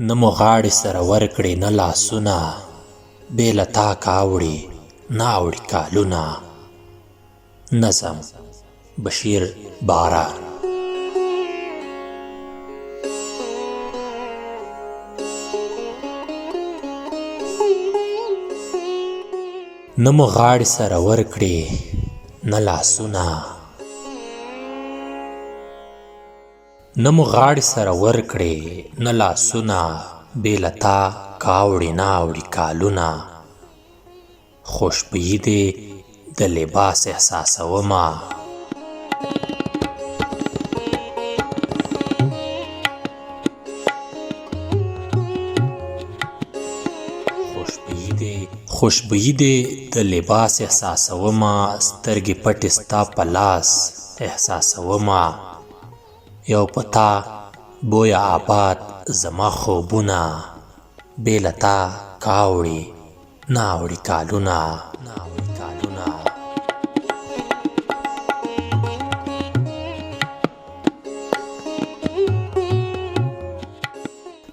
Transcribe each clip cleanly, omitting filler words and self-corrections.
نه مو غاړې سره ورکړې نه لاسونه، بې له تا کاوړې نه اوړي کالونه. نظم: بشیر باران. نه مو غاړې سره ورکړې نه لاسونه، نه مو غاړې سره ورکړې نه لاسونه، بې له تا کاوړې نه اوړي کالونه. خوشبويي دې د لباس احساسومه، خوشبويي دې د لباس احساسومه، سترګې پټې ستا په لاس احساسومه. یو پتا بویا آباد زما خوبونه، بې له تا کاوړې نه اوړي کالونه.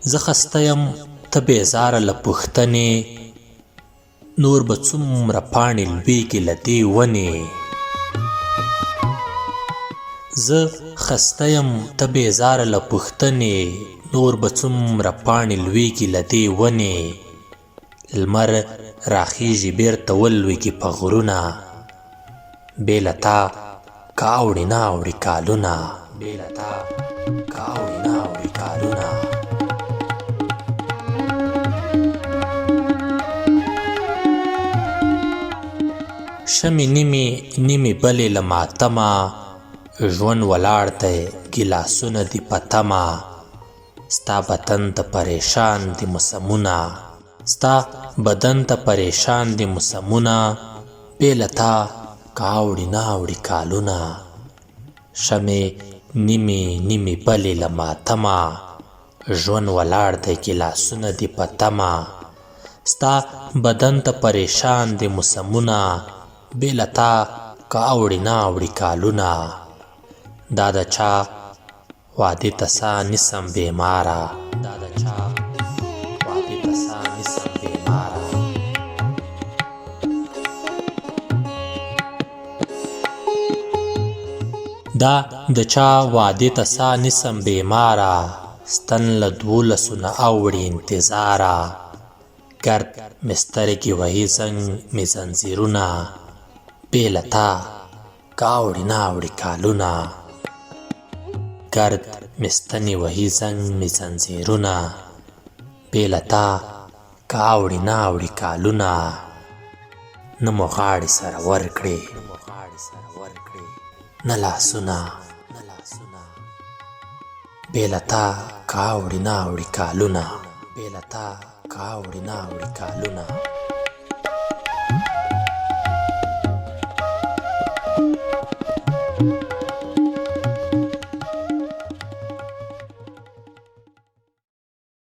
زه خسته یم ته بیزاره له پوښتنې، نور به څومره پاڼې لویږي له دې ونې. زه خسته یم ته بیزاره له پوښتنې، نور به څومره پاڼې لویږي له دې ونې. لمر راخیږي بیرته ولویږي په غرونه، بې له تا کاوړې نه اوړي کالونه. شمې نیمې بلې له ماتمه، ژوند ولاړ دی ګیلاسونه دي په تمه. ستا بدن ته پریشان دي موسمونه، ستا بدن ته پریشان دي موسمونه، بې له تا کاوړې نه اوړي کالونه. شمې نیمې بلې له ماتمه، ژوند ولاړ دی ګیلاسونه دي په تمه. ستا بدن ته پریشان دي موسمونه، بې له تا کاوړې نه اوړي کالونه. دا د چا وعدې ته سا نیسم بیماره، دا د چا وعدې ته سا نیسم بیماره. دا د چا وعدې ته سا نیسم بیماره، ستن له 12 نه اوړي انتظاره. ګرد مې سترګې وهي زنګ مې زنځیرونه، بې له تا کاوړې نه اوړي کالونه. ګرد مې ستنې وهي زنګ مې زنځیرونه، بې له تا کاوړې نه اوړي کالونه. نه مو غاړې سره ورکړې نه لاسونه، بې له تا کاوړې نه اوړي کالونه.